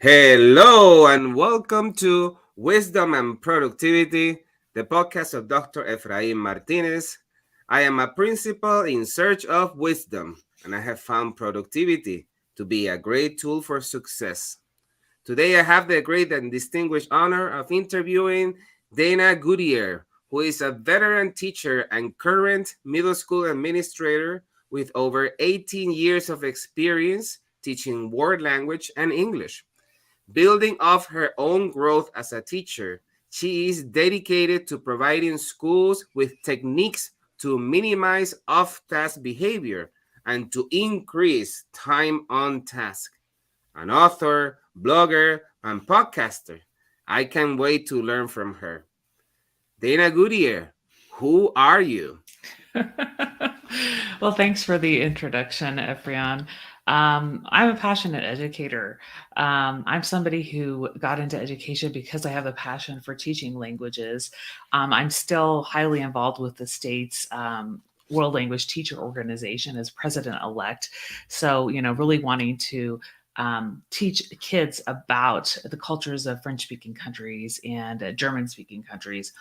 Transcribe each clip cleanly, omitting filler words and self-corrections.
Hello and welcome to Wisdom and Productivity, the podcast of Dr. Efraim Martinez. I am a principal in search of wisdom, and I have found productivity to be a great tool for success. Today, I have the great and distinguished honor of interviewing Dana Goodier, who is a veteran teacher and current middle school administrator with over 18 years of experience teaching world language and English. Building off her own growth as a teacher, she is dedicated to providing schools with techniques to minimize off task behavior and to increase time on task. An author, blogger, and podcaster. I can't wait to learn from her. Dana Goodier, who are you? Well, thanks for the introduction, Efrion. I'm a passionate educator. I'm somebody who got into education because I have a passion for teaching languages. I'm still highly involved with the state's World Language Teacher Organization as president elect. So, really wanting to teach kids about the cultures of French speaking countries and German speaking countries.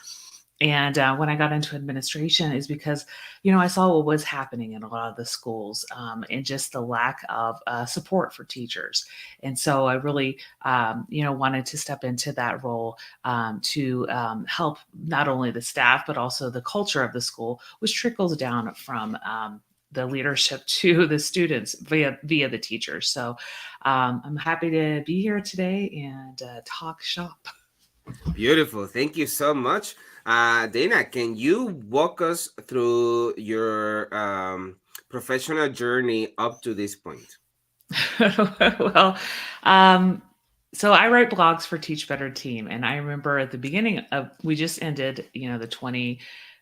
And when I got into administration is because, I saw what was happening in a lot of the schools and just the lack of support for teachers. And so I really, wanted to step into that role to help not only the staff, but also the culture of the school, which trickles down from the leadership to the students via the teachers. So I'm happy to be here today and talk shop. Beautiful. Thank you so much. Dana, can you walk us through your professional journey up to this point? Well, um, so I write blogs for Teach Better Team, and I remember at the beginning of we just ended, the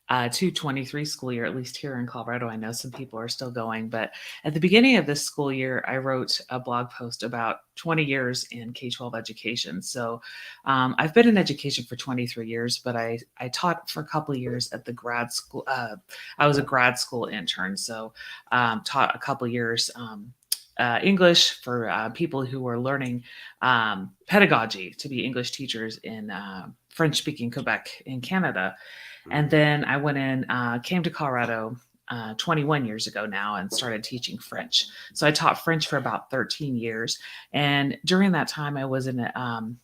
22-23 school year, at least here in Colorado. I know some people are still going, but at the beginning of this school year, I wrote a blog post about 20 years in K-12 education. So I've been in education for 23 years, but I taught for a couple of years at the grad school. I was a grad school intern, so taught a couple of years. English for people who were learning pedagogy to be English teachers in French speaking Quebec in Canada. And then I went in, came to Colorado 21 years ago now and started teaching French. So I taught French for about 13 years. And during that time, I was in a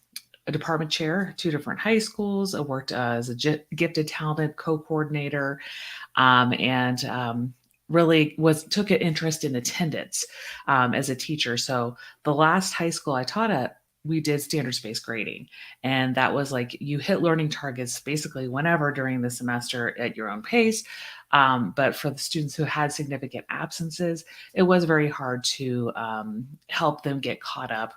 department chair, two different high schools. I worked as a gifted, talented co-coordinator, and really took an interest in attendance as a teacher. So the last high school I taught at, we did standards based grading. And that was like you hit learning targets basically whenever during the semester at your own pace. But for the students who had significant absences, it was very hard to help them get caught up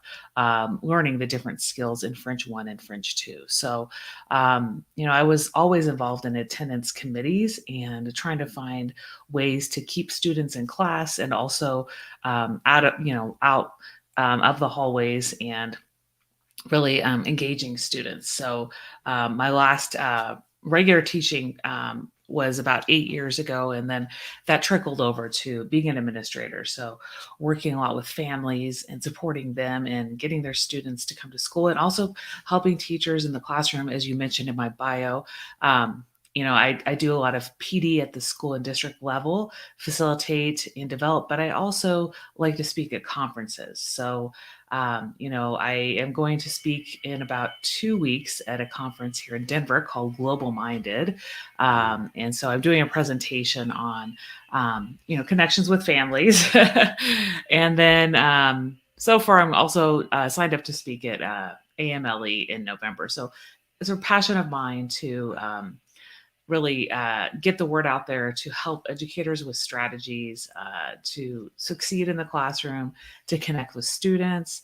learning the different skills in French 1 and French 2. So, I was always involved in attendance committees and trying to find ways to keep students in class and also out of the hallways and really engaging students. So my last regular teaching was about 8 years ago, and then that trickled over to being an administrator. So working a lot with families and supporting them and getting their students to come to school, and also helping teachers in the classroom, as you mentioned in my bio. I do a lot of PD at the school and district level, facilitate and develop, but I also like to speak at conferences. So I am going to speak in about 2 weeks at a conference here in Denver called Global Minded. And so I'm doing a presentation on, connections with families. And then so far, I'm also signed up to speak at AMLE in November. So it's a passion of mine to really get the word out there to help educators with strategies to succeed in the classroom, to connect with students.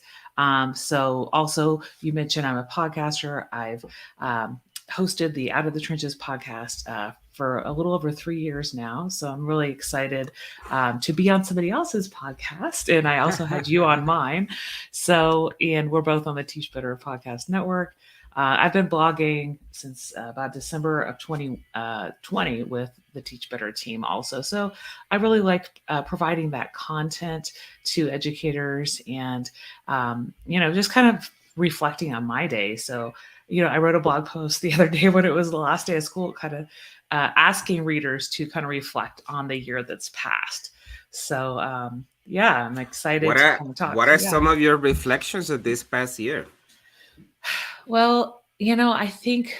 So also, you mentioned I'm a podcaster. I've hosted the Out of the Trenches podcast for a little over 3 years now. So I'm really excited to be on somebody else's podcast. And I also had you on mine. So, and we're both on the Teach Better Podcast Network. I've been blogging since about December of 2020 with the Teach Better team also. So I really like providing that content to educators and, just kind of reflecting on my day. So, I wrote a blog post the other day when it was the last day of school, kind of asking readers to kind of reflect on the year that's passed. So, yeah, I'm excited What to are kind of talk. what are Yeah. some of your reflections of this past year? Well, I think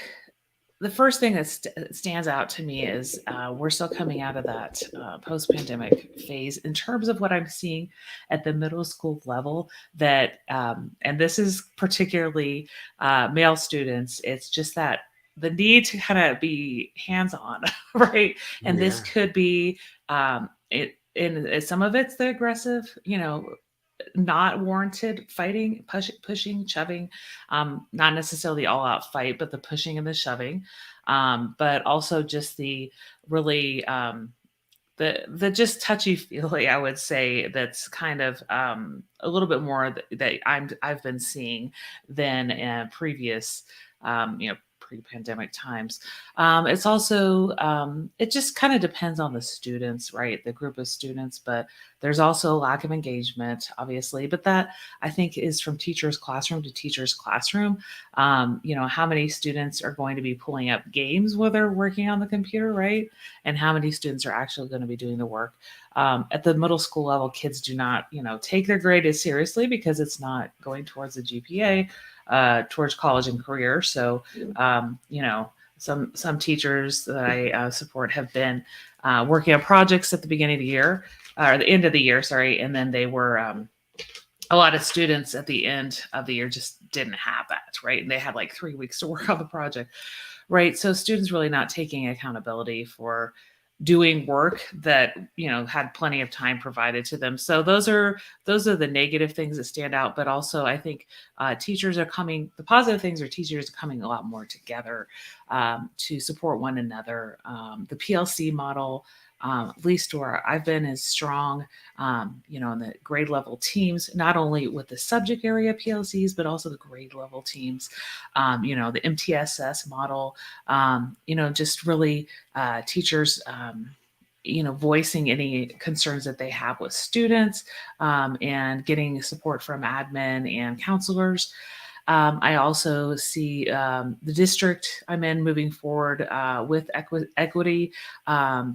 the first thing that stands out to me is we're still coming out of that post-pandemic phase in terms of what I'm seeing at the middle school level. That and this is particularly male students. It's just that the need to kind of be hands-on, right? And this Yeah. could be it. And some of it's the aggressive, not warranted fighting, pushing, shoving, not necessarily all out fight, but the pushing and the shoving, but also just the really the just touchy feely, I would say, that's kind of a little bit more that I've been seeing than previous, pre-pandemic times. It's also it just kind of depends on the students, right? The group of students, but there's also a lack of engagement, obviously. But that I think is from teacher's classroom to teacher's classroom. How many students are going to be pulling up games while they're working on the computer, right? And how many students are actually going to be doing the work. At the middle school level, kids do not, take their grade as seriously because it's not going towards the GPA, towards college and career. So, some teachers that I support have been working on projects at the beginning of the year, or the end of the year, sorry, and then they were a lot of students at the end of the year just didn't have that, right? And they had like 3 weeks to work on the project, right? So students really not taking accountability for doing work that had plenty of time provided to them. So those are the negative things that stand out. But also I think teachers are coming, the positive things are teachers are coming a lot more together to support one another. The PLC model, at least where I've been, is strong, in the grade level teams, not only with the subject area PLCs, but also the grade level teams, the MTSS model, just really teachers, voicing any concerns that they have with students, and getting support from admin and counselors. I also see the district I'm in moving forward with equity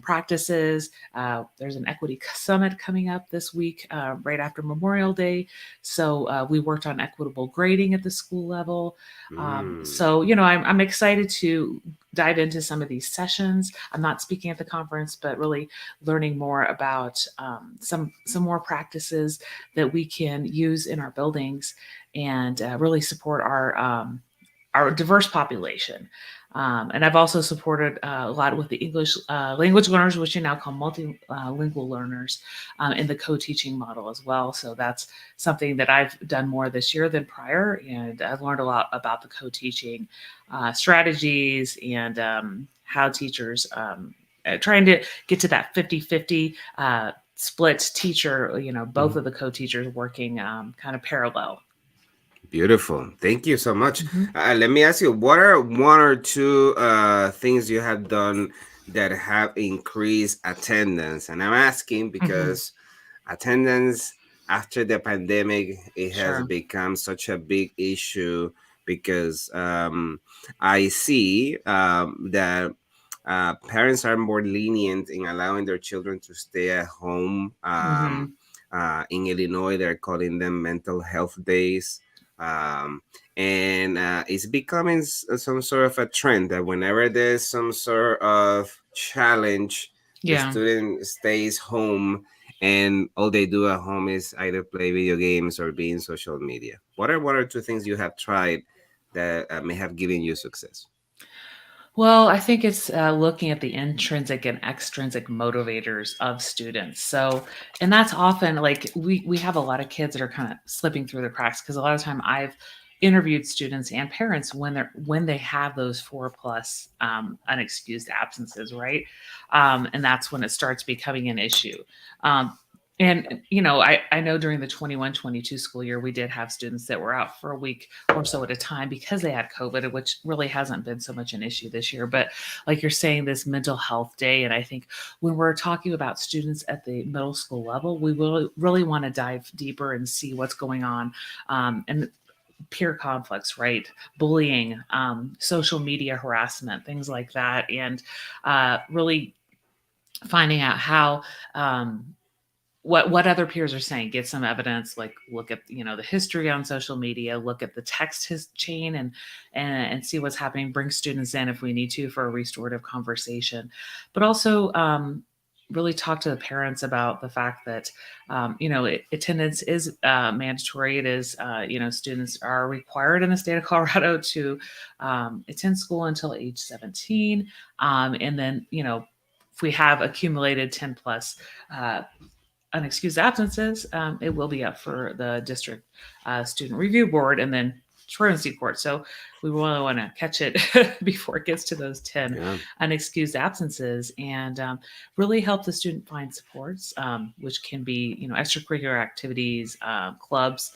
practices. There's an equity summit coming up this week, right after Memorial Day. So we worked on equitable grading at the school level. Mm. So, I'm excited to dive into some of these sessions. I'm not speaking at the conference, but really learning more about some more practices that we can use in our buildings and really support our diverse population. And I've also supported a lot with the English language learners, which you now call multilingual learners, in the co-teaching model as well. So that's something that I've done more this year than prior, and I've learned a lot about the co-teaching strategies and how teachers trying to get to that 50-50 split teacher, both of the co-teachers working kind of parallel. Beautiful. Thank you so much. Mhm. Let me ask you, what are one or two things you have done that have increased attendance? And I'm asking Mhm. because attendance after the pandemic, it has Sure. become such a big issue because I see that parents are more lenient in allowing their children to stay at home. Mhm. In Illinois, they're calling them mental health days. Um, and it's becoming some sort of a trend that whenever there's some sort of challenge, the Yeah. student stays home and all they do at home is either play video games or be in social media. What are one or two things you have tried that may have given you success? Well, I think it's looking at the intrinsic and extrinsic motivators of students. So, and that's often like we have a lot of kids that are kind of slipping through the cracks because a lot of time I've interviewed students and parents when they have those 4+ unexcused absences, right? And that's when it starts becoming an issue. Um, and I know during the 21-22 school year we did have students that were out for a week or so at a time because they had COVID, which really hasn't been so much an issue this year. But like you're saying, this mental health day, and I think when we're talking about students at the middle school level, we will really want to dive deeper and see what's going on. And peer conflicts, right? Bullying, social media harassment, things like that, and really finding out how what other peers are saying, get some evidence, like look at the history on social media, look at the text his chain, and see what's happening, bring students in if we need to for a restorative conversation, but also really talk to the parents about the fact that attendance is mandatory. It is students are required in the state of Colorado to attend school until age 17, and then if we have accumulated 10 plus unexcused absences, it will be up for the district student review board and then truancy court. So we really want to catch it before it gets to those 10 Yeah. unexcused absences, and really help the student find supports, which can be extracurricular activities, clubs.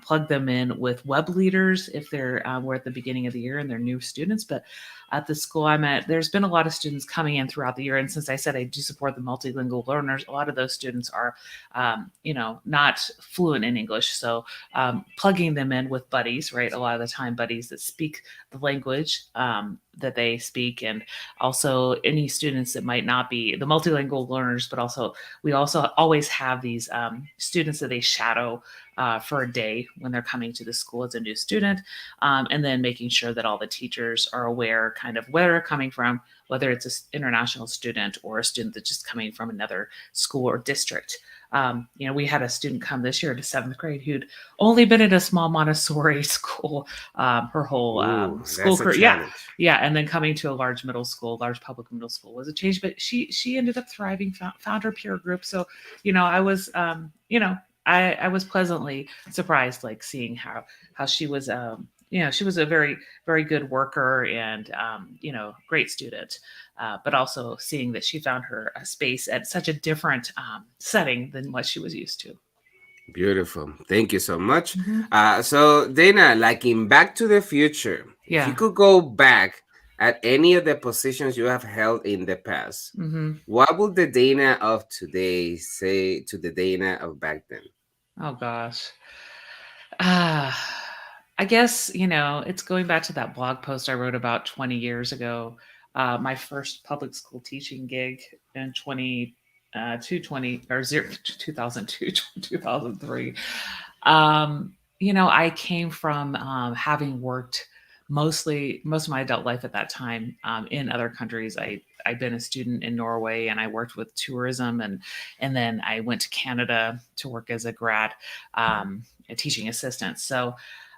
Plug them in with web leaders if they're we're at the beginning of the year and they're new students. But at the school I'm at, there's been a lot of students coming in throughout the year. And since I said I do support the multilingual learners, a lot of those students are, not fluent in English. So plugging them in with buddies, right? A lot of the time, buddies that speak the language that they speak, and also any students that might not be the multilingual learners, but also we also always have these students that they shadow for a day when they're coming to the school as a new student, and then making sure that all the teachers are aware kind of where they're coming from, whether it's an international student or a student that's just coming from another school or district. We had a student come this year to 7th grade who'd only been at a small Montessori school her whole Ooh, school that's a career. Yeah, challenge. yeah, and then coming to a large middle school, large public middle school was a change. But she ended up thriving, found her peer group. So, I was, I was pleasantly surprised, like seeing how she was. She was a very, very good worker and, great student, but also seeing that she found her a space at such a different setting than what she was used to. Beautiful. Thank you so much. Hmm. So Dana, like in Back to the Future, if you Yeah. could go back at any of the positions you have held in the past, Hmm. what would the Dana of today say to the Dana of back then? Oh gosh. Ah, I guess, it's going back to that blog post I wrote about 20 years ago. My first public school teaching gig in 220 or 2002, 2003. I came from having worked most of my adult life at that time in other countries. I'd been a student in Norway and I worked with tourism, and then I went to Canada to work as a grad a teaching assistant. So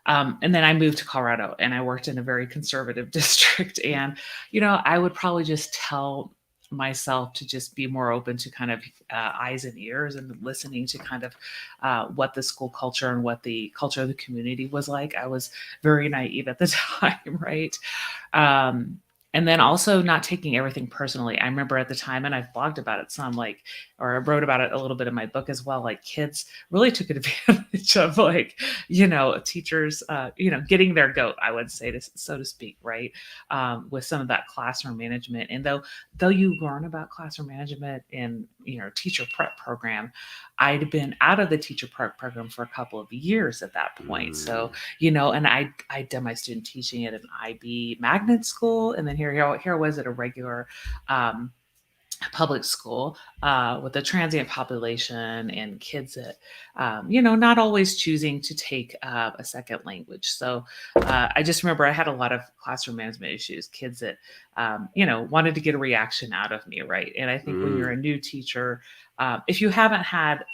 and then I moved to Colorado and I worked in a very conservative district. And, I would probably just tell myself to just be more open to kind of eyes and ears and listening to kind of what the school culture and what the culture of the community was like. I was very naive at the time, right? Um, and then also not taking everything personally. I remember at the time, and I've blogged about it some, like, or I wrote about it a little bit in my book as well. Like kids really took advantage of, like, teachers, getting their goat, I would say, so to speak, right? With some of that classroom management. And though you learn about classroom management in teacher prep program, I'd been out of the teacher prep program for a couple of years at that point. Mm, So, and I'd done my student teaching at an IB magnet school, and then here I was at a regular public school with a transient population and kids that, not always choosing to take a second language. So I just remember I had a lot of classroom management issues, kids that, wanted to get a reaction out of me, right? And I think when you're mm. a new teacher, if you haven't had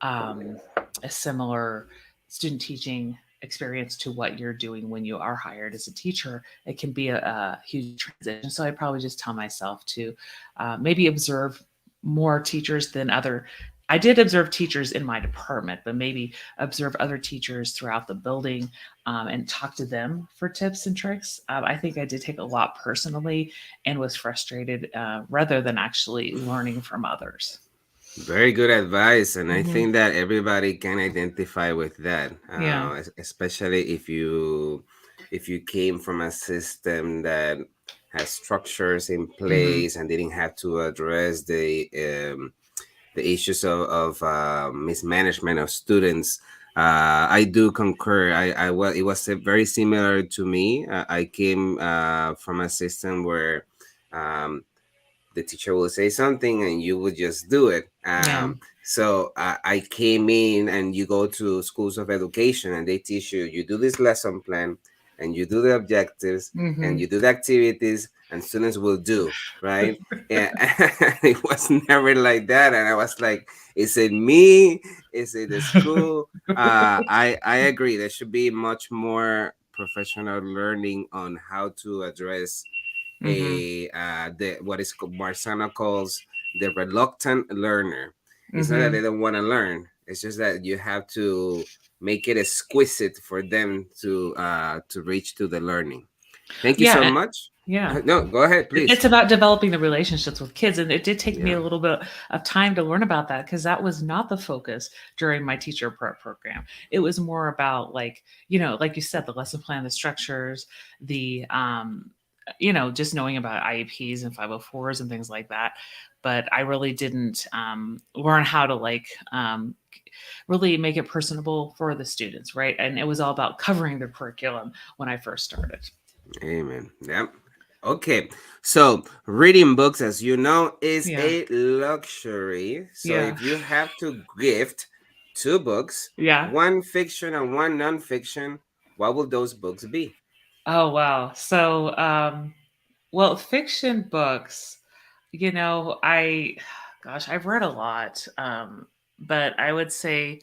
um, a similar student teaching experience to what you're doing when you are hired as a teacher, it can be a huge transition. So I probably just tell myself to maybe observe more teachers than other. I did observe teachers in my department, but maybe observe other teachers throughout the building and talk to them for tips and tricks. I think I did take a lot personally and was frustrated rather than actually learning from others. Very good advice, and I Hmm. think that everybody can identify with that, Yeah. especially if you came from a system that has structures in Hmm. place and didn't have to address the issues of mismanagement of students. I do concur. I well, it was very similar to me. I came from a system where um, the teacher will say something and you would just do it. Yeah. So I came in, and you go to schools of education and they teach you, you do this lesson plan and you do the objectives and Hmm. you do the activities and students will do, right? And it was never like that. And I was like, is it me? Is it the school? I agree. There should be much more professional learning on how to address Hmm. the what is Marsana calls the reluctant learner. It's not that Hmm. they don't want to learn. It's just that you have to make it exquisite for them to reach to the learning. Thank you so Yeah. much. Yeah. No, go ahead, please. It's about developing the relationships with kids, and it did take me Yeah. a little bit of time to learn about that because that was not the focus during my teacher prep program. It was more about like, like you said, the lesson plan, the structures, the just knowing about IEPs and 504s and things like that. But I really didn't learn how to really make it personable for the students, right? And it was all about covering the curriculum when I first started. Amen. Yep. Okay. So reading books, as you know, is Yeah. a luxury. So Yeah. if you have to gift two books, Yeah. one fiction and one nonfiction, what will those books be? Oh, wow. So, well, fiction books, gosh, I've read a lot. But I would say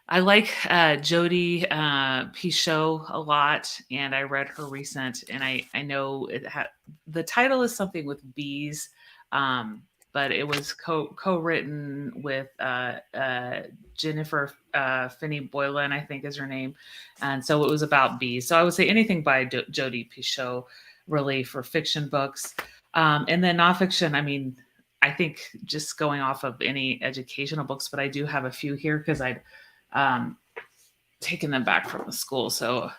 I like Jodi Pichot a lot, and I read her recent, and I know the title is something with bees, um, but it was co-written with Jennifer Finney Boylan, I think is her name, and so it was about bees. So I would say anything by Jodi Pichot, really for fiction books, and then nonfiction. I mean, I think just going off of any educational books, but I do have a few here because I um, taken them back from the school. So,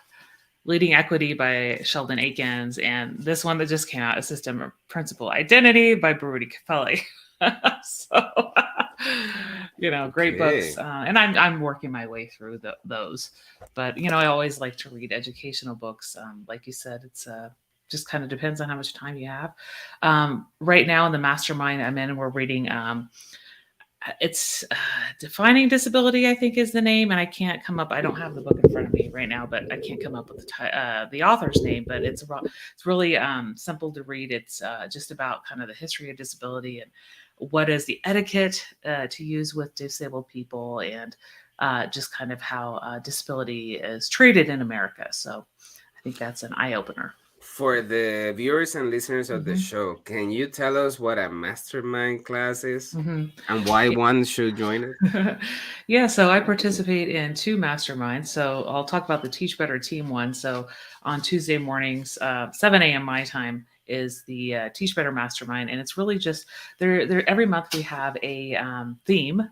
Leading Equity by Sheldon Akins, and this one that just came out, A System of Principal Identity by Baruti Capelli. So, great books. Okay. And I'm working my way through those. But, I always like to read educational books. Like you said, it's just kind of depends on how much time you have. Right now in the mastermind I'm in, we're reading it's Defining Disability, I think is the name, and I can't come up. I don't have the book in front of me right now, but I can't come up with the author's name. But it's really simple to read. It's just about kind of the history of disability and what is the etiquette to use with disabled people, and just kind of how disability is treated in America. So I think that's an eye opener. For the viewers and listeners of the Hmm. show, can you tell us what a mastermind class is Hmm. and why one should join it? Yeah, so I participate in two masterminds. So I'll talk about the Teach Better Team one. So on Tuesday mornings, 7 a.m. my time is the Teach Better Mastermind, and it's really just there. Every month we have a theme.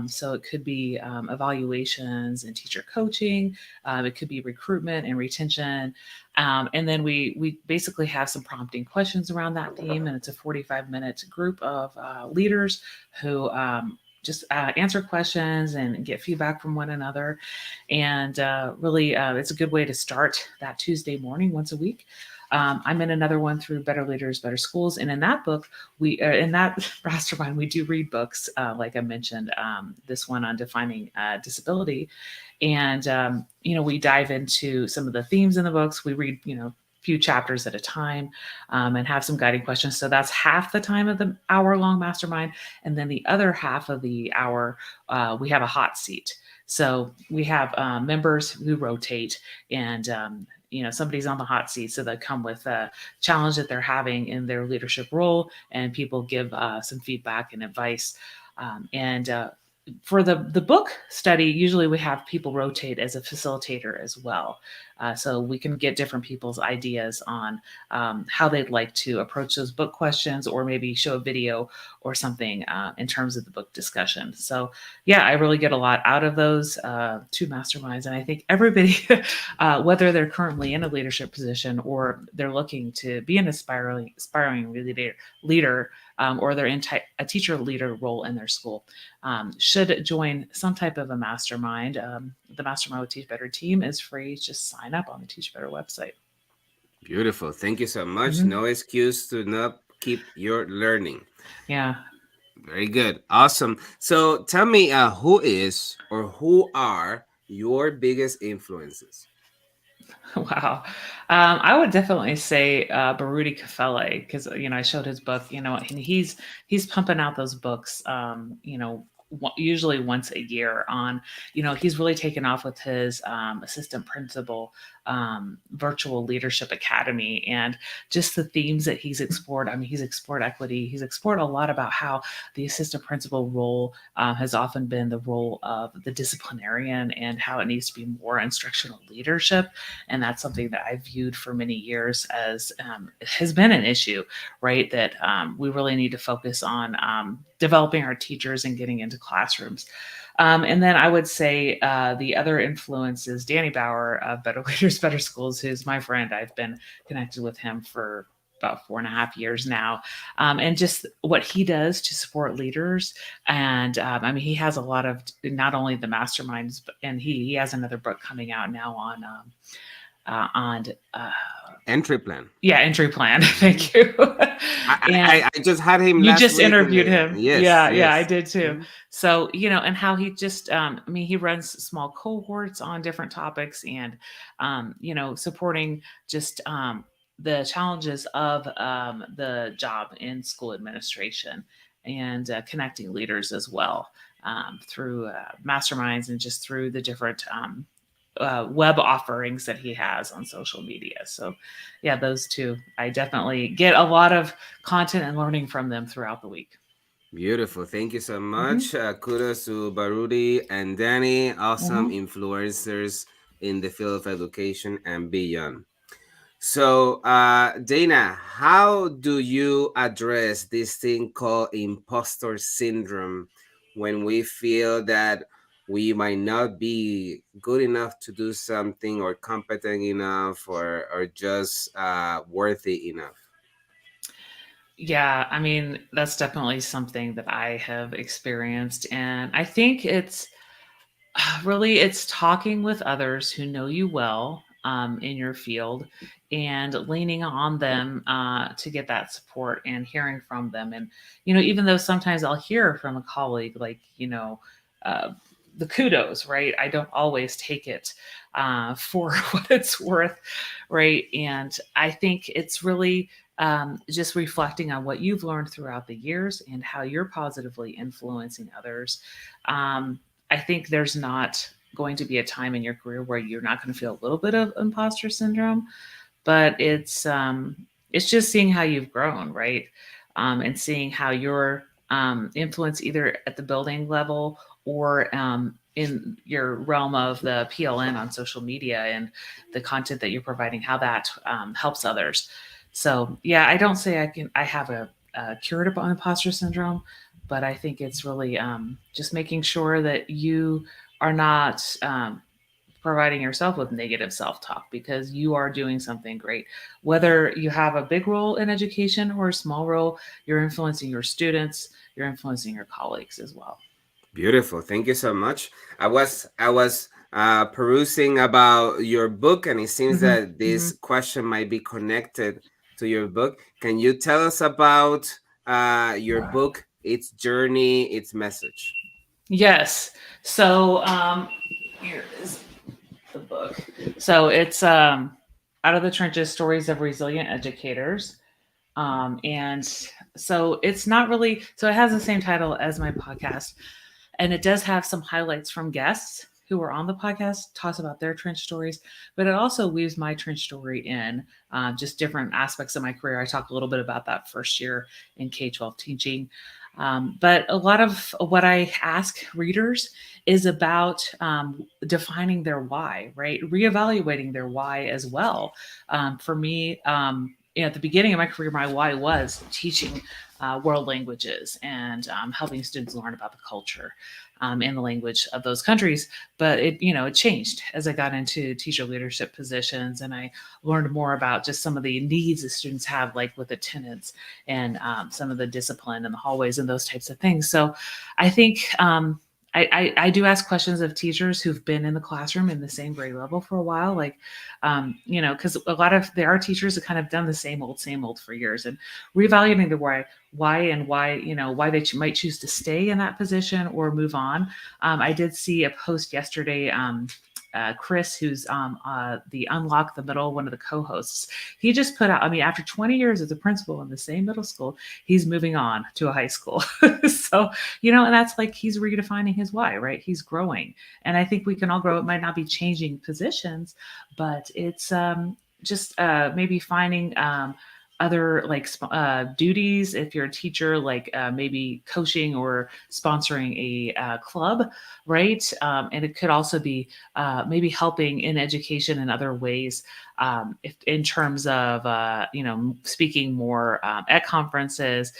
So it could be evaluations and teacher coaching. It could be recruitment and retention. And then we basically have some prompting questions around that theme, and it's a 45-minute group of leaders who just answer questions and get feedback from one another. And really, it's a good way to start that Tuesday morning once a week. I'm in another one through Better Leaders, Better Schools, and in that book, in that mastermind, we do read books, like I mentioned, this one on defining disability, and we dive into some of the themes in the books. We read, few chapters at a time, and have some guiding questions. So that's half the time of the hour-long mastermind, and then the other half of the hour, we have a hot seat. So we have members who rotate, and somebody's on the hot seat, so they come with a challenge that they're having in their leadership role, and people give some feedback and advice. And For the book study, usually we have people rotate as a facilitator as well, so we can get different people's ideas on how they'd like to approach those book questions, or maybe show a video or something in terms of the book discussion. So yeah, I really get a lot out of those two masterminds, and I think everybody, whether they're currently in a leadership position or they're looking to be an aspiring leader, or they're in a teacher leader role in their school, should join some type of a mastermind. The Mastermind with Teach Better team is free. Just sign up on the Teach Better website. Beautiful. Thank you so much. Hmm. No excuse to not keep your learning. Yeah. Very good. Awesome. So tell me, who is or who are your biggest influences? Wow. I would definitely say Baruti Kafele, because I showed his book, and he's pumping out those books, usually once a year on, he's really taken off with his assistant principal virtual leadership academy, and just the themes that he's explored. I mean, he's explored equity. He's explored a lot about how the assistant principal role has often been the role of the disciplinarian, and how it needs to be more instructional leadership. And that's something that I've viewed for many years as has been an issue, right? That we really need to focus on developing our teachers and getting into classrooms. And then I would say the other influence is Danny Bauer of Better Leaders, Better Schools, who's my friend. I've been connected with him for about 4.5 years now, and just what he does to support leaders. And I mean, he has a lot of, not only the masterminds, but and he has another book coming out now on Entry plan. yeah, entry plan. Mhm. Thank you. And I just had him you last just week in interviewed the him. yes, Yeah, yeah, I yes. did too. Mhm. So, and how he just, I mean, he runs small cohorts on different topics, and, supporting just the challenges of the job in school administration, and connecting leaders as well, through masterminds, and just through the different web offerings that he has on social media. So, yeah, those two, I definitely get a lot of content and learning from them throughout the week. Beautiful. Thank you so Hmm. much. Kudos to Barudi and Danny, awesome Hmm. influencers in the field of education and beyond. So, Dana, how do you address this thing called imposter syndrome when we feel that we might not be good enough to do something, or competent enough, or just worthy enough? Yeah, I mean, that's definitely something that I have experienced. And I think it's talking with others who know you well, in your field, and leaning on them to get that support, and hearing from them. And, even though sometimes I'll hear from a colleague, like, uh, the kudos, right? I don't always take it for what it's worth, right? And I think it's really just reflecting on what you've learned throughout the years, and how you're positively influencing others. I think there's not going to be a time in your career where you're not going to feel a little bit of imposter syndrome, but it's just seeing how you've grown, right? And seeing how your influence, either at the building level, or in your realm of the PLN on social media, and the content that you're providing, how that helps others. So, yeah, I don't say I have a curative on imposter syndrome, but I think it's really just making sure that you are not providing yourself with negative self talk, because you are doing something great. Whether you have a big role in education or a small role, you're influencing your students, you're influencing your colleagues as well. Beautiful. Thank you so much. I was perusing about your book, and it seems Hmm. that Hmm. this question might be connected to your book. Can you tell us about your book, its journey, its message? Yes. So here is the book. So it's Out of the Trenches: Stories of Resilient Educators. And so it's not really, so it has the same title as my podcast, and it does have some highlights from guests who were on the podcast, talks about their trench stories, but it also weaves my trench story in, just different aspects of my career. I talk a little bit about that first year in K-12 teaching. But a lot of what I ask readers is about defining their why, right? Reevaluating their why as well. For me, at the beginning of my career, my why was teaching world languages and helping students learn about the culture and the language of those countries. But it changed as I got into teacher leadership positions, and I learned more about just some of the needs that students have, like with attendance and some of the discipline in the hallways and those types of things. So I think I do ask questions of teachers who've been in the classroom in the same grade level for a while, like, because a lot of there are teachers that kind of done the same old for years, and reevaluating the why they might choose to stay in that position or move on. I did see a post yesterday. Chris, who's the Unlock the Middle, one of the co-hosts, he just put out. I mean, after 20 years as a principal in the same middle school, he's moving on to a high school. So and that's like he's redefining his why, right? He's growing, and I think we can all grow. It might not be changing positions, but it's just maybe finding other like duties if you're a teacher, like maybe coaching or sponsoring a club, right? And it could also be maybe helping in education in other ways, if in terms of speaking more at conferences,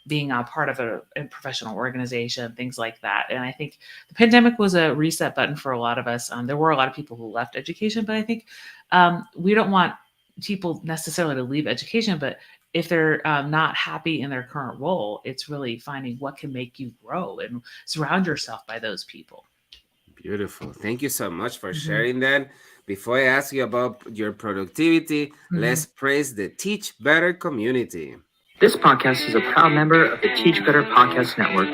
being a part of a professional organization, things like that. And I think the pandemic was a reset button for a lot of us. There were a lot of people who left education, but I think we don't want people necessarily to leave education, but if they're not happy in their current role, it's really finding what can make you grow and surround yourself by those people. Beautiful. Thank you so much for Hmm. sharing that. Before I ask you about your productivity, Hmm. let's praise the Teach Better community. This podcast is a proud member of the Teach Better Podcast Network.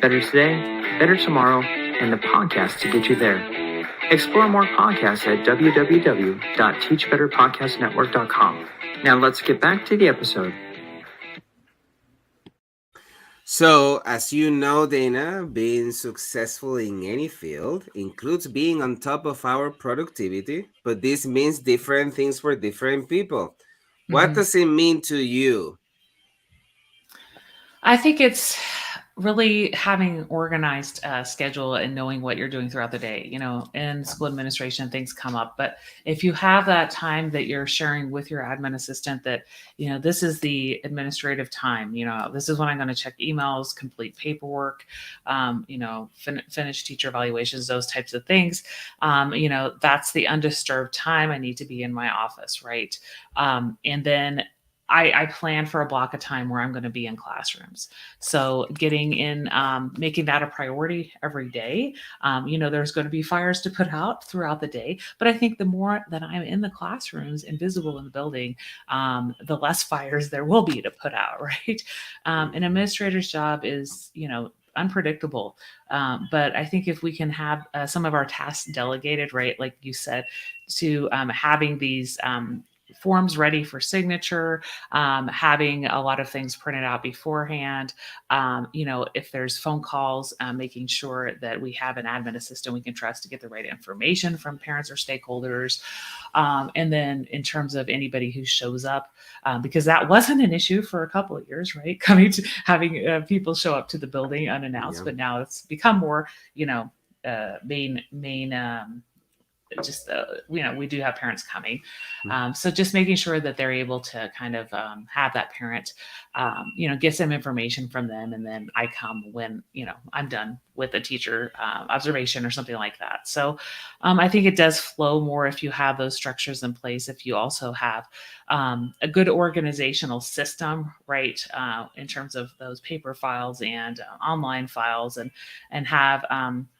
Better today, better tomorrow, and the podcast to get you there. Explore more podcasts at www.teachbetterpodcastnetwork.com. Now let's get back to the episode. So, as you know, Dana, being successful in any field includes being on top of our productivity, but this means different things for different people. What Hmm. does it mean to you? I think it's really having organized schedule and knowing what you're doing throughout the day. In school administration, things come up, but if you have that time that you're sharing with your admin assistant, that this is the administrative time. This is when I'm going to check emails, complete paperwork, finish teacher evaluations, those types of things. That's the undisturbed time I need to be in my office, right? And then I plan for a block of time where I'm going to be in classrooms. So getting in, making that a priority every day. There's going to be fires to put out throughout the day, but I think the more that I'm in the classrooms and visible in the building, the less fires there will be to put out, right? An Mhm. administrator's job is, unpredictable. But I think if we can have some of our tasks delegated, right, like you said, to having these forms ready for signature, having a lot of things printed out beforehand. If there's phone calls, making sure that we have an admin assistant we can trust to get the right information from parents or stakeholders. And then in terms of anybody who shows up, because that wasn't an issue for a couple of years, right? Coming to having people show up to the building unannounced, Yeah. but now it's become more, main just we do have parents coming, so just making sure that they're able to kind of have that parent get some information from them, and then I come when I'm done with a teacher observation or something like that. So I think it does flow more if you have those structures in place, if you also have a good organizational system, right, in terms of those paper files and online files, and have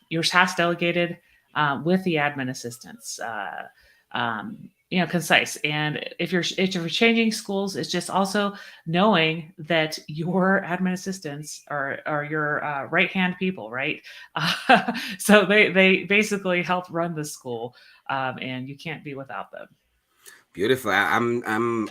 your tasks delegated with the admin assistants. Concise. And if you're changing schools, it's just also knowing that your admin assistants are your right hand people, right? So they basically help run the school, and you can't be without them. Beautiful. I'm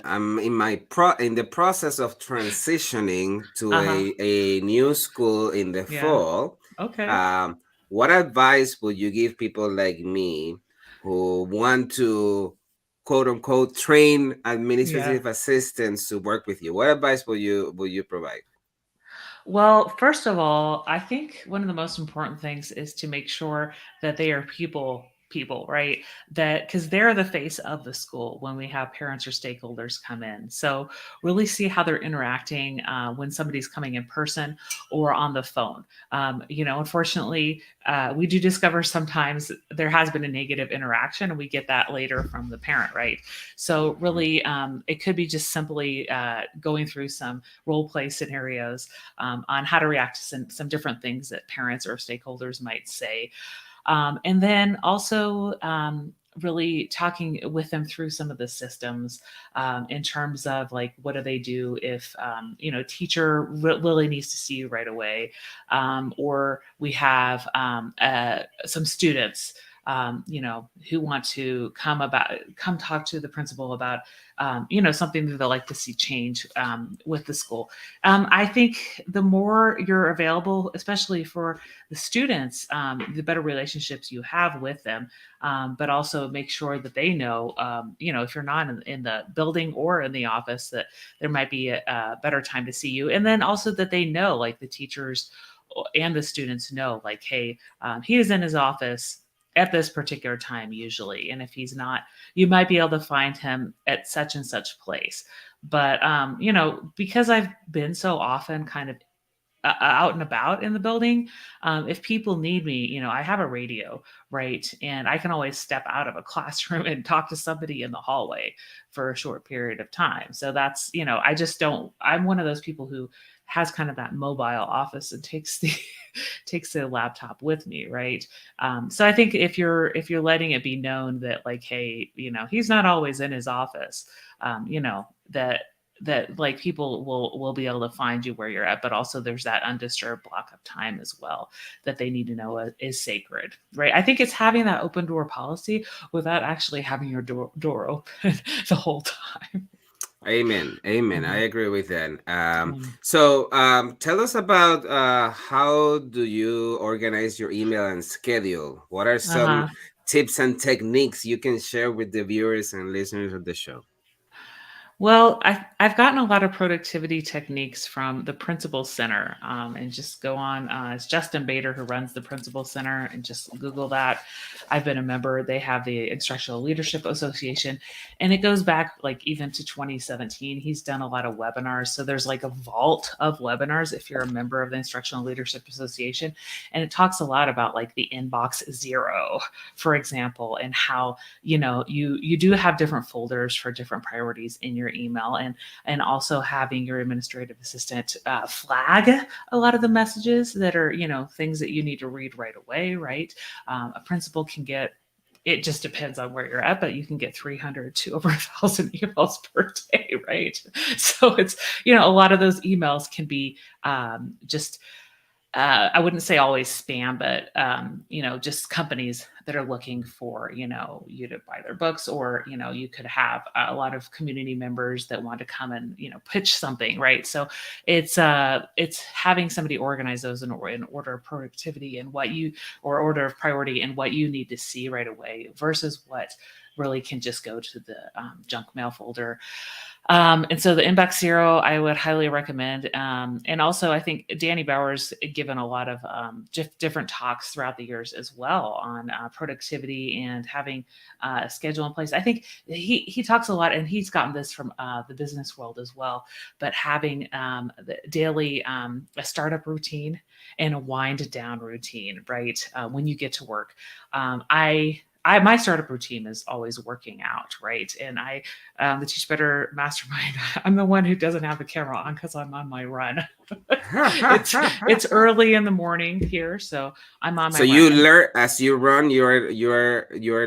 in the process of transitioning to Uh huh. a new school in the Yeah. fall. Okay. Um, what advice would you give people like me who want to quote unquote train Yeah. administrative assistants to work with you? What advice will you provide? Well, first of all, I think one of the most important things is to make sure that they are people people, right? That because they're the face of the school when we have parents or stakeholders come in. So really see how they're interacting when somebody's coming in person or on the phone. Unfortunately, we do discover sometimes there has been a negative interaction, and we get that later from the parent, right? So really, it could be just simply going through some role play scenarios on how to react to some different things that parents or stakeholders might say. And then also really talking with them through some of the systems in terms of like, what do they do if, teacher really needs to see you right away. Or we have some students who want to come talk to the principal about, something that they like to see change with the school. I think the more you're available, especially for the students, the better relationships you have with them. But also make sure that they know, if you're not in the building or in the office, that there might be a better time to see you. And then also that they know, like the teachers and the students know, like, hey, he is in his office at this particular time usually, and if he's not, you might be able to find him at such and such place. But because I've been so often kind of out and about in the building, if people need me, I have a radio, right? And I can always step out of a classroom and talk to somebody in the hallway for a short period of time. So that's, I just don't, I'm one of those people who has kind of that mobile office and takes the takes the laptop with me, right? So I think if you're letting it be known that, like, hey, he's not always in his office, that like people will be able to find you where you're at, but also there's that undisturbed block of time as well that they need to know is sacred, right? I think it's having that open door policy without actually having your door open the whole time. Amen. Amen. I Mhm. agree with that. Mm. Tell us about how do you organize your email and schedule? What are some Uh-huh. tips and techniques you can share with the viewers and listeners of the show? Well, I've gotten a lot of productivity techniques from the Principal Center, and just go on. It's Justin Bader who runs the Principal Center, and just Google that. I've been a member. They have the Instructional Leadership Association, and it goes back like even to 2017. He's done a lot of webinars, so there's like a vault of webinars if you're a member of the Instructional Leadership Association, and it talks a lot about like the inbox zero, for example, and how you do have different folders for different priorities in your email, and also having your administrative assistant flag a lot of the messages that are things that you need to read right away, right? A principal can get, it just depends on where you're at, but you can get 300 to over 1,000 emails per day, right? So it's, a lot of those emails can be just I wouldn't say always spam, but just companies that are looking for, you to buy their books, or, you could have a lot of community members that want to come and, pitch something, right? So it's having somebody organize those in order of productivity and or order of priority and what you need to see right away versus what really can just go to the junk mail folder. And so the inbox zero, I would highly recommend. And also, I think Danny Bauer's given a lot of different talks throughout the years as well on productivity and having a schedule in place. I think he talks a lot, and he's gotten this from the business world as well. But having the daily a startup routine and a wind down routine, right? When you get to work, my startup routine is always working out, right? And the Teach Better Mastermind, I'm the one who doesn't have the camera on because I'm on my run. it's early in the morning here, so I'm on my So you run. learn as you run. You're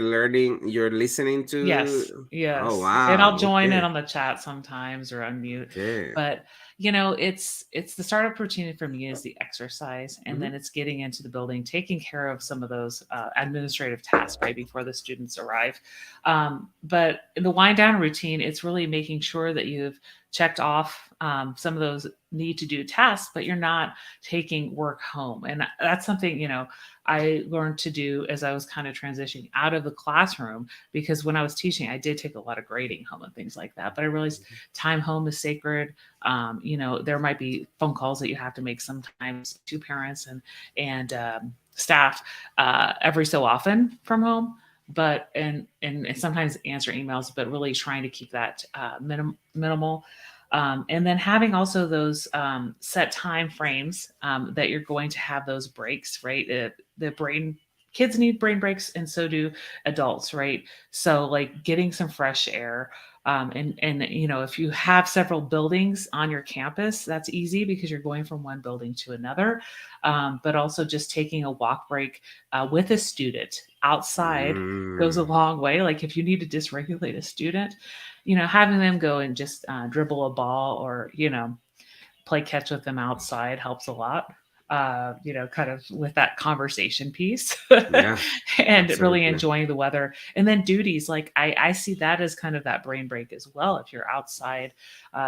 learning. You're listening Yes, to. Oh yes. And I'll wow. join in Okay. on the chat sometimes or unmute. Okay. But it's the startup routine for me is the exercise, and then Mhm. it's getting into the building, taking care of some of those administrative tasks right before the students arrive. But in the wind down routine, it's really making sure that you've checked off some of those need to do tasks, but you're not taking work home. And that's something, I learned to do as I was kind of transitioning out of the classroom, because when I was teaching, I did take a lot of grading home and things like that. But I realized time home is sacred. There might be phone calls that you have to make sometimes to parents and staff every so often from home. but and sometimes answer emails, but really trying to keep that minimal. And then having also those set time frames that you're going to have those breaks, right? The brain kids need brain breaks, and so do adults, right? So like getting some fresh air. And you know, if you have several buildings on your campus, that's easy because you're going from one building to another. But also just taking a walk break with a student outside goes a Mm. long way. Like if you need to dysregulate a student, you know, having them go and just dribble a ball or, you know, play catch with them outside helps a lot. You know, kind of with that conversation piece Yeah, and really absolutely. enjoying the weather. And then duties, like I see that as kind of that brain break as well. If you're outside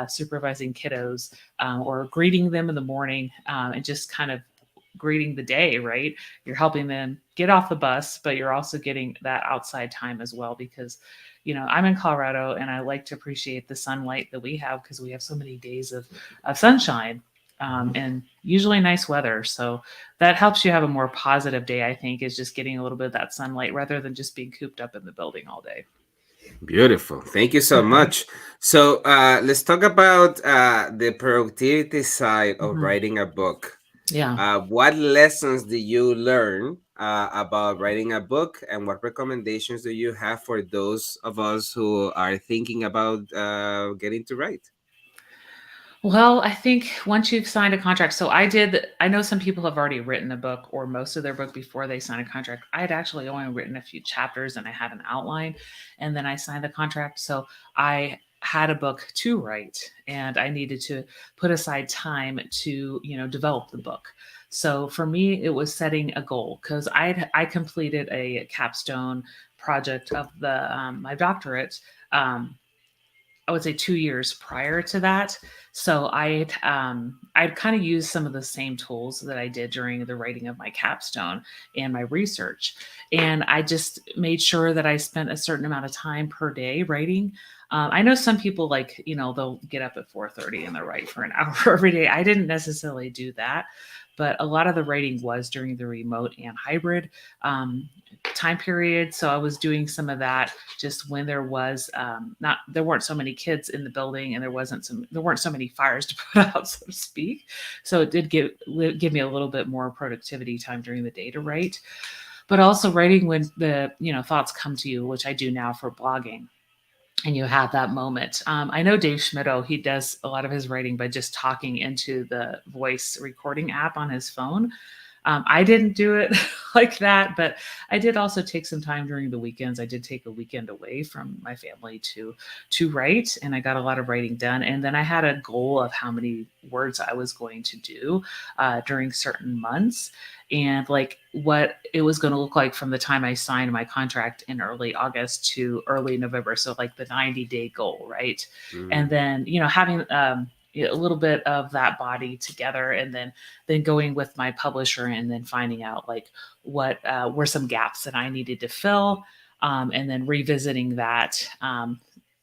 supervising kiddos or greeting them in the morning and just kind of greeting the day, right? You're helping them get off the bus, but you're also getting that outside time as well because, you know, I'm in Colorado and I like to appreciate the sunlight that we have because we have so many days of sunshine and usually nice weather. So that helps you have a more positive day, I think, is just getting a little bit of that sunlight rather than just being cooped up in the building all day. Beautiful. Thank you so much. So let's talk about the productivity side of Mhm. writing a book. Yeah. What lessons do you learn about writing a book, and what recommendations do you have for those of us who are thinking about getting to write? Well, I think once you've signed a contract, so I know some people have already written a book or most of their book before they sign a contract. I had actually only written a few chapters and I had an outline and then I signed the contract. So I had a book to write and I needed to put aside time to, you know, develop the book. So for me, it was setting a goal because I completed a capstone project of the my doctorate. I would say 2 years prior to that. So I'd kind of used some of the same tools that I did during the writing of my capstone and my research. And I just made sure that I spent a certain amount of time per day writing. I know some people like, you know, they'll get up at 4:30 and they'll write for an hour every day. I didn't necessarily do that, but a lot of the writing was during the remote and hybrid um, time period. So I was doing some of that just when there was not there weren't so many kids in the building and there weren't so many fires to put out, so to speak. So it did give me a little bit more productivity time during the day to write, but also writing when the, you know, thoughts come to you, which I do now for blogging. And you have that moment. I know Dave Schmittou, he does a lot of his writing by just talking into the voice recording app on his phone. I didn't do it like that, but I did also take some time during the weekends. I did take a weekend away from my family to write, and I got a lot of writing done. And then I had a goal of how many words I was going to do during certain months, and like what it was going to look like from the time I signed my contract in early August to early November. So like the 90-day goal, right? And Mm. then, you know, having a little bit of that body together, and then going with my publisher and then finding out like what were some gaps that I needed to fill, and then revisiting that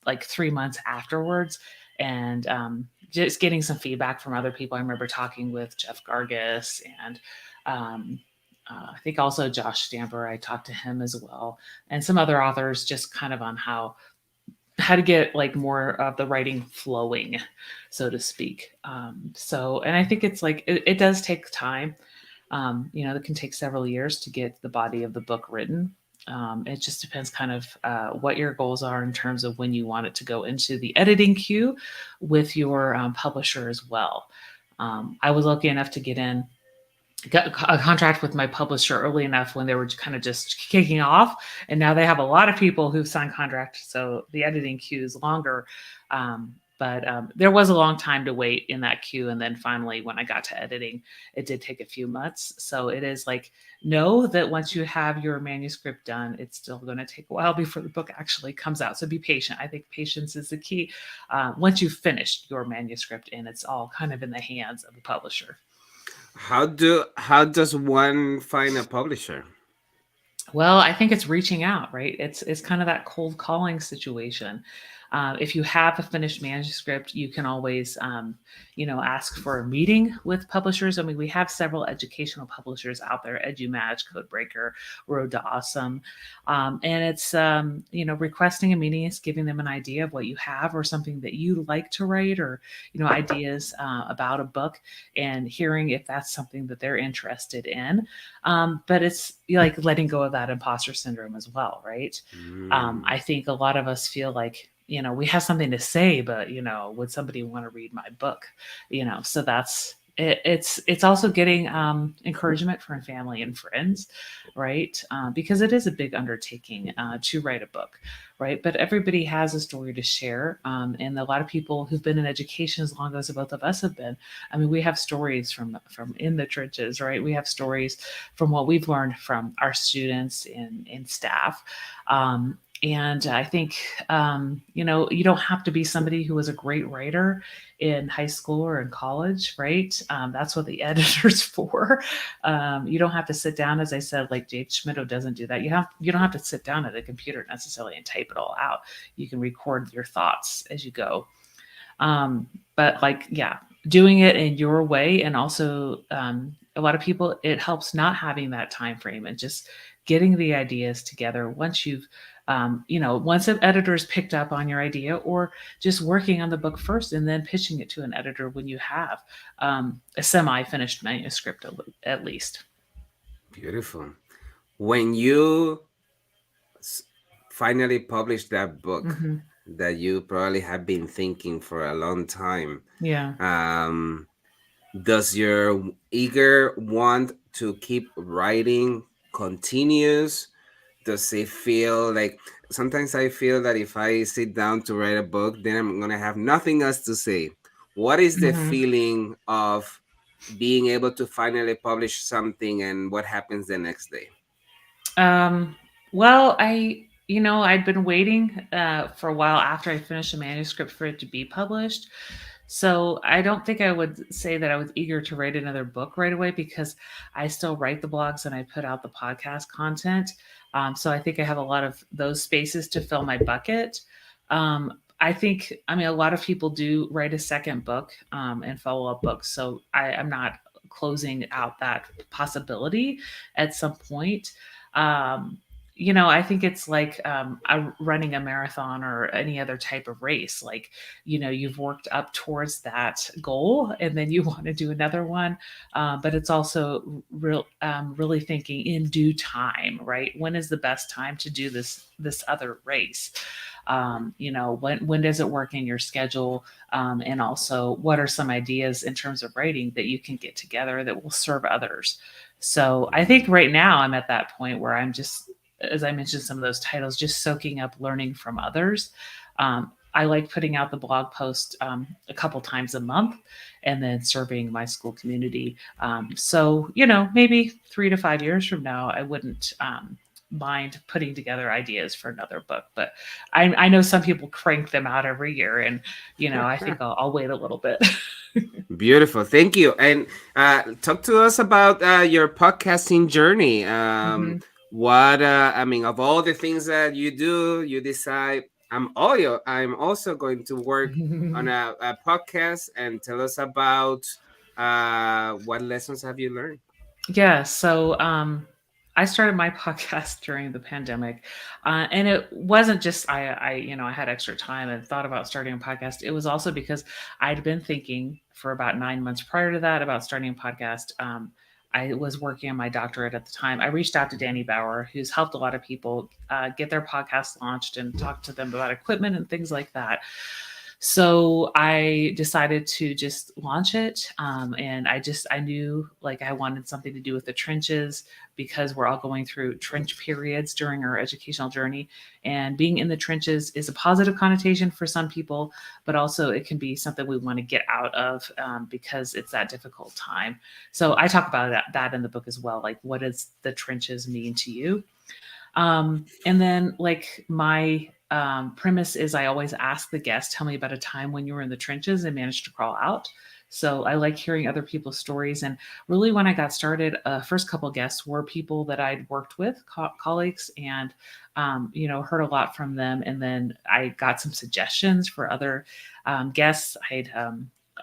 like 3 months afterwards, and just getting some feedback from other people. I remember talking with Jeff Gargis and um, I think also Josh Stamper. I talked to him as well, and some other authors, just kind of on how to get like more of the writing flowing, so to speak. So, and I think it's like it does take time. You know, it can take several years to get the body of the book written. It just depends kind of what your goals are in terms of when you want it to go into the editing queue with your publisher as well. I was lucky enough to got a contract with my publisher early enough when they were kind of just kicking off, and now they have a lot of people who've signed contracts, so the editing queue is longer. But there was a long time to wait in that queue, and then finally when I got to editing, it did take a few months. So it is like, know that once you have your manuscript done, it's still going to take a while before the book actually comes out. So be patient. I think patience is the key once you've finished your manuscript and it's all kind of in the hands of the publisher. How does one find a publisher? Well, I think it's reaching out, right? It's kind of that cold calling situation. If you have a finished manuscript, you can always, ask for a meeting with publishers. I mean, we have several educational publishers out there: EduMatch, Codebreaker, Road to Awesome, and it's requesting a meeting is giving them an idea of what you have or something that you like to write, or ideas about a book, and hearing if that's something that they're interested in. But it's like letting go of that imposter syndrome as well, right? I think a lot of us feel like, we have something to say, but would somebody want to read my book? So that's it. It's also getting encouragement from family and friends, right? Because it is a big undertaking to write a book, right? But everybody has a story to share, and a lot of people who've been in education as long as both of us have been. I mean, we have stories from in the trenches, right? We have stories from what we've learned from our students and staff. And I think, you don't have to be somebody who was a great writer in high school or in college, right? That's what the editor's for. You don't have to sit down, as I said, like Jake Schmidt doesn't do that. You don't have to sit down at a computer necessarily and type it all out. You can record your thoughts as you go. But doing it in your way, and also a lot of people, it helps not having that time frame and just getting the ideas together once you've once an editor's picked up on your idea, or just working on the book first and then pitching it to an editor when you have a semi-finished manuscript at least. Beautiful. When you finally published that book Mm-hmm. that you probably have been thinking for a long time, Yeah. does your eager want to keep writing continues? Does it feel like, sometimes I feel that if I sit down to write a book, then I'm gonna have nothing else to say? What is the Mm-hmm. feeling of being able to finally publish something, and what happens the next day? Well, I'd been waiting for a while after I finished a manuscript for it to be published. So I don't think I would say that I was eager to write another book right away, because I still write the blogs and I put out the podcast content. So I think I have a lot of those spaces to fill my bucket. I mean, a lot of people do write a second book and follow up books. So I'm not closing out that possibility at some point. Um, I think it's like running a marathon or any other type of race. Like, you've worked up towards that goal and then you want to do another one. But it's also really thinking in due time, right? When is the best time to do this other race? When does it work in your schedule? And also, what are some ideas in terms of writing that you can get together that will serve others? So I think right now I'm at that point where I'm just, as I mentioned, some of those titles, just soaking up learning from others. I like putting out the blog post a couple times a month and then serving my school community. So, maybe 3 to 5 years from now, I wouldn't mind putting together ideas for another book. But I know some people crank them out every year, and, I think I'll wait a little bit. Beautiful, thank you. And talk to us about your podcasting journey. Mhm. What I mean, of all the things that you do, you decide I'm also going to work on a podcast. And tell us about what lessons have you learned? Yeah. So I started my podcast during the pandemic, and it wasn't just I had extra time and thought about starting a podcast. It was also because I'd been thinking for about 9 months prior to that about starting a podcast. I was working on my doctorate at the time. I reached out to Danny Bauer, who's helped a lot of people get their podcast launched, and talked to them about equipment and things like that. So I decided to just launch it. And I knew like I wanted something to do with the trenches, because we're all going through trench periods during our educational journey. And being in the trenches is a positive connotation for some people, but also it can be something we want to get out of because it's that difficult time. So I talk about that in the book as well. Like, what does the trenches mean to you? And then, like, my premise is I always ask the guest, tell me about a time when you were in the trenches and managed to crawl out. So I like hearing other people's stories. And really, when I got started, first couple guests were people that I'd worked with, colleagues, and heard a lot from them. And then I got some suggestions for other guests.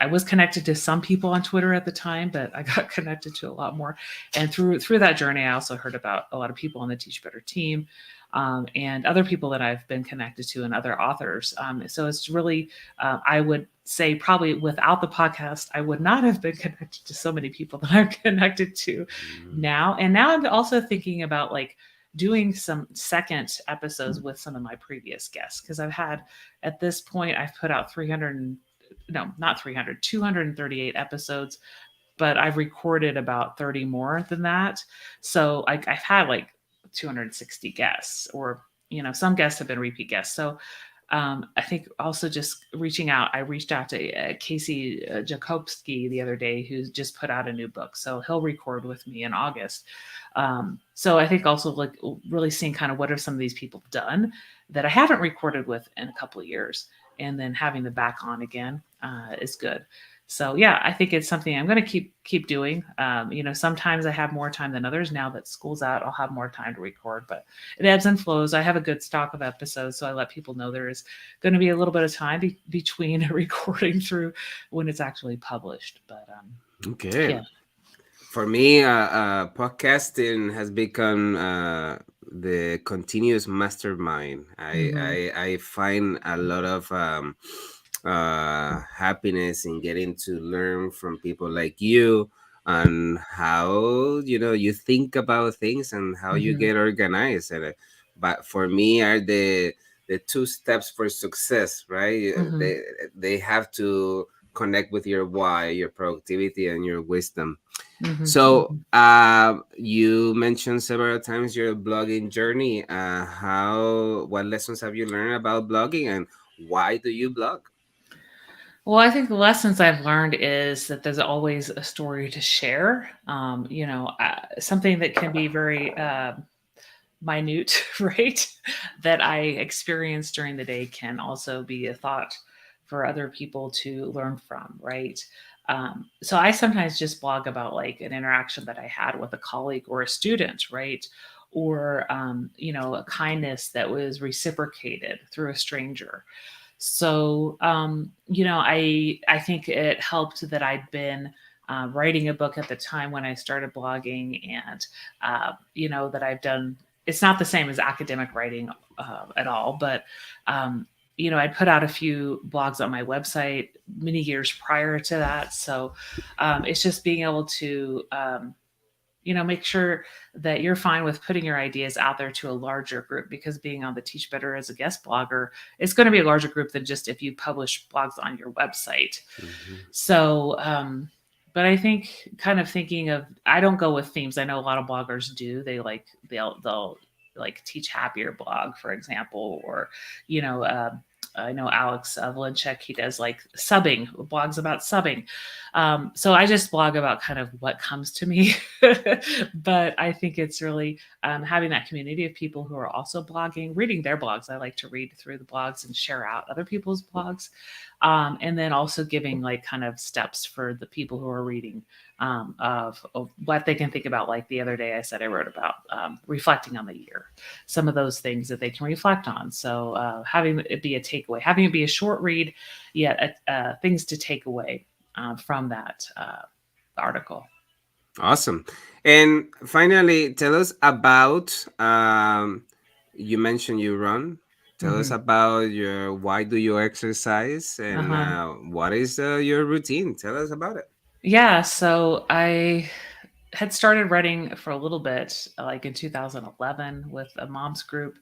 I was connected to some people on Twitter at the time, but I got connected to a lot more. And through that journey, I also heard about a lot of people on the Teach Better team, and other people that I've been connected to and other authors. So it's really, I would say probably without the podcast, I would not have been connected to so many people that I'm connected to now. And now I'm also thinking about like doing some second episodes with some of my previous guests, because I've had, at this point, I've put out 238 episodes, but I've recorded about 30 more than that. So I've had like 260 guests, or some guests have been repeat guests. So I think also just reaching out. I reached out to Casey Jakobski the other day, who's just put out a new book. So he'll record with me in August. So I think also like really seeing kind of what have some of these people done that I haven't recorded with in a couple of years, and then having them back on again is good. So yeah, I think it's something I'm going to keep doing. Sometimes I have more time than others. Now that school's out, I'll have more time to record, but it ebbs and flows. I have a good stock of episodes, so I let people know there is going to be a little bit of time between recording through when it's actually published. But Okay. yeah. For me, podcasting has become the continuous mastermind. I find a lot of happiness in getting to learn from people like you, and how you think about things and how you Mm-hmm. get organized. And but for me, are the two steps for success, right? Mm-hmm. They have to connect with your why, your productivity, and your wisdom. Mm-hmm. So, you mentioned several times your blogging journey. What lessons have you learned about blogging, and why do you blog? Well, I think the lessons I've learned is that there's always a story to share. Something that can be very minute, right? That I experience during the day can also be a thought for other people to learn from, right? So I sometimes just blog about like an interaction that I had with a colleague or a student, right? Or a kindness that was reciprocated through a stranger. So I think it helped that I'd been writing a book at the time when I started blogging, and that I've done. It's not the same as academic writing at all, but I put out a few blogs on my website many years prior to that. So it's just being able to make sure that you're fine with putting your ideas out there to a larger group, because being on the Teach Better as a guest blogger, it's going to be a larger group than just if you publish blogs on your website. Mhm. So, but I think kind of thinking of, I don't go with themes. I know a lot of bloggers do. They'll like Teach Happier blog, for example, or, I know Alex Valenchek, he does like subbing, blogs about subbing. So I just blog about kind of what comes to me. But I think it's really having that community of people who are also blogging, reading their blogs. I like to read through the blogs and share out other people's blogs. And then also giving like kind of steps for the people who are reading of what they can think about. Like the other day I said I wrote about reflecting on the year, some of those things that they can reflect on. So having it be a takeaway, having it be a short read, yet things to take away from that article. Awesome. And finally, tell us about, you mentioned you run. Tell us Mm-hmm. about your why do you exercise, and Uh-huh. what is your routine? Tell us about it. Yeah, so I had started running for a little bit, like in 2011 with a mom's group.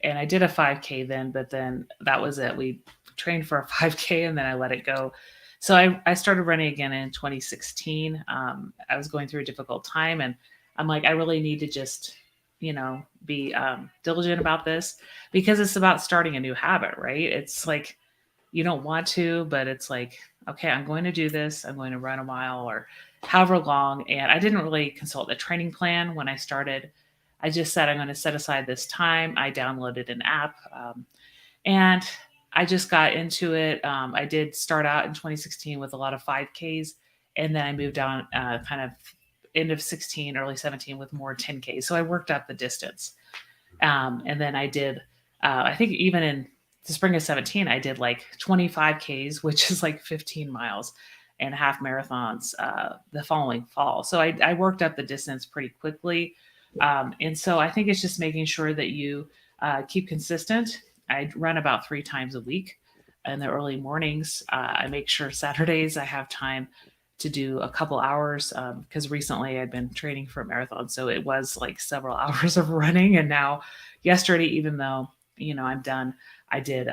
And I did a 5K then, but then that was it. We trained for a 5K and then I let it go. So I started running again in 2016. I was going through a difficult time, and I'm like, I really need to just, be diligent about this, because it's about starting a new habit, right? It's like, you don't want to, but it's like, okay, I'm going to do this. I'm going to run a mile or however long. And I didn't really consult the training plan when I started. I just said, I'm going to set aside this time. I downloaded an app. And I just got into it. I did start out in 2016 with a lot of 5Ks, and then I moved on kind of end of 16, early 17 with more 10Ks. So I worked up the distance. And then I did, I think even in the spring of 17, I did like 25Ks, which is like 15 miles, and half marathons the following fall. So I worked up the distance pretty quickly. And so I think it's just making sure that you keep consistent. I run about 3 times a week in the early mornings. I make sure Saturdays I have time to do a couple hours because recently I'd been training for a marathon. So it was like several hours of running. And now, yesterday, even though, I'm done, I did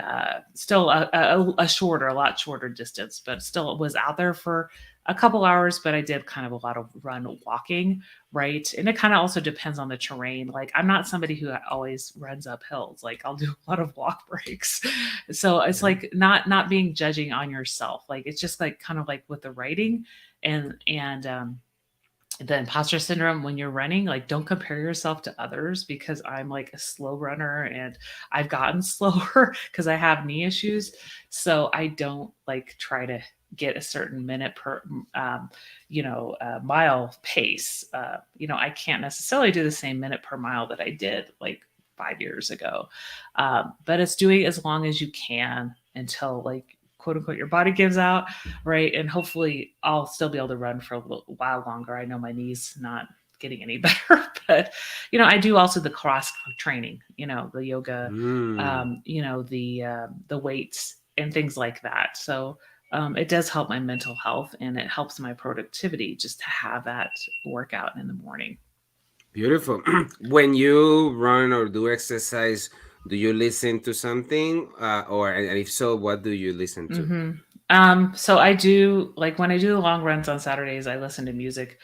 still a lot shorter distance, but still was out there for a couple hours. But I did kind of a lot of run walking, right? And it kind of also depends on the terrain. Like I'm not somebody who always runs up hills. Like I'll do a lot of walk breaks. So it's like not being judging on yourself. Like it's just like kind of like with the writing and the imposter syndrome when you're running, like don't compare yourself to others because I'm like a slow runner and I've gotten slower because I have knee issues. So I don't like try to get a certain minute per mile pace. I can't necessarily do the same minute per mile that I did like 5 years ago. But it's doing as long as you can until like quote unquote your body gives out, right? And hopefully I'll still be able to run for a little while longer. I know my knees not getting any better, but I do also the cross training, the yoga, the weights and things like that. So it does help my mental health and it helps my productivity just to have that workout in the morning. Beautiful. When you run or do exercise, do you listen to something? And if so, what do you listen to? So I do, like when I do the long runs on Saturdays, I listen to music.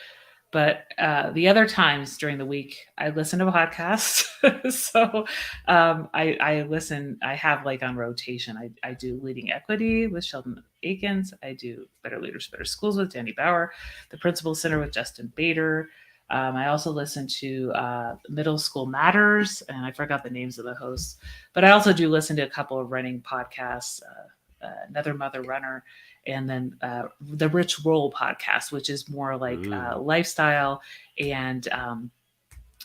But the other times during the week, I listen to podcasts. So I listen, I have like on rotation. I do Leading Equity with Sheldon Akins. I do Better Leaders, Better Schools with Danny Bauer, the Principal Center with Justin Bader. I also listen to Middle School Matters, and I forgot the names of the hosts. But I also do listen to a couple of running podcasts, Another Mother Runner, and then the Rich Roll podcast, which is more like lifestyle and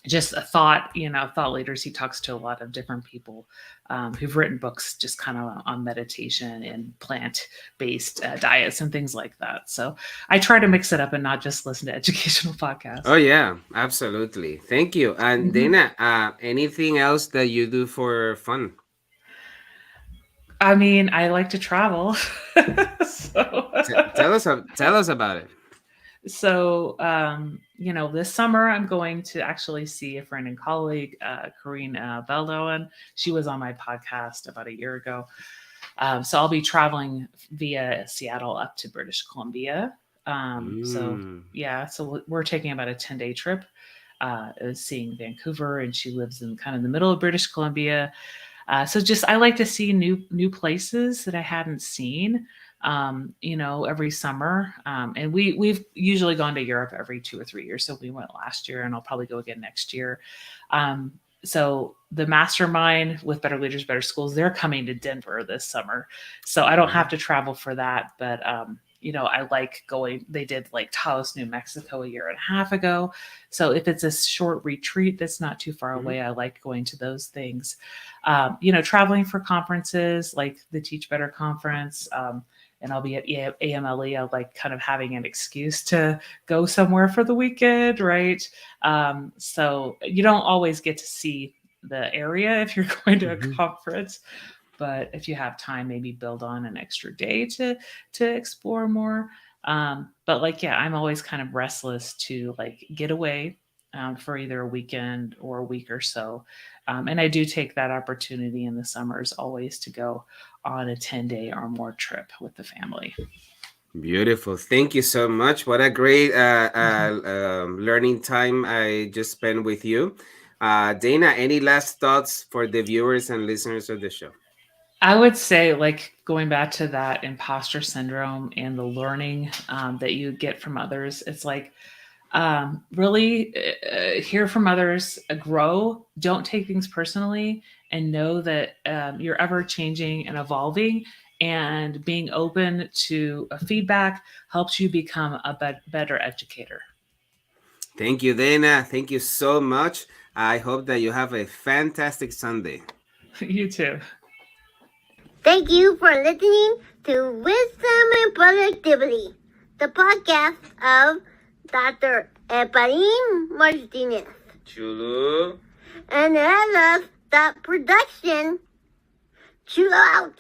just a thought leaders. He talks to a lot of different people who've written books just kind of on meditation and plant-based diets and things like that. So I try to mix it up and not just listen to educational podcasts. Oh yeah, absolutely. Thank you. And Dana, anything else that you do for fun? I mean, I like to travel. So Tell us about it. So, this summer I'm going to actually see a friend and colleague, Corrine Beldoen. She was on my podcast about a year ago. So I'll be traveling via Seattle up to British Columbia. So we're taking about a 10-day trip, seeing Vancouver, and she lives in kind of the middle of British Columbia. So just I like to see new places that I hadn't seen. Every summer. And we've usually gone to Europe every 2 or 3 years. So we went last year and I'll probably go again next year. So the mastermind with Better Leaders, Better Schools, they're coming to Denver this summer. So I don't have to travel for that, but I like going. They did like Taos, New Mexico a year and a half ago. So if it's a short retreat that's not too far away, I like going to those things. Traveling for conferences like the Teach Better conference, and I'll be at AMLE. I like kind of having an excuse to go somewhere for the weekend, right? So you don't always get to see the area if you're going to a conference, but if you have time, maybe build on an extra day to explore more. But I'm always kind of restless to like get away for either a weekend or a week or so. And I do take that opportunity in the summers always to go on a 10-day or more trip with the family. Beautiful. Thank you so much. What a great learning time I just spent with you. Dana, any last thoughts for the viewers and listeners of the show? I would say, like, going back to that imposter syndrome and the learning that you get from others, it's like, Really hear from others, grow, don't take things personally, and know that you're ever changing and evolving, and being open to feedback helps you become a better educator. Thank you, Dana. Thank you so much. I hope that you have a fantastic Sunday. You too. Thank you for listening to Wisdom and Productivity, the podcast of Dr. Efrain Martinez. Chulo. And as of that production, chill out.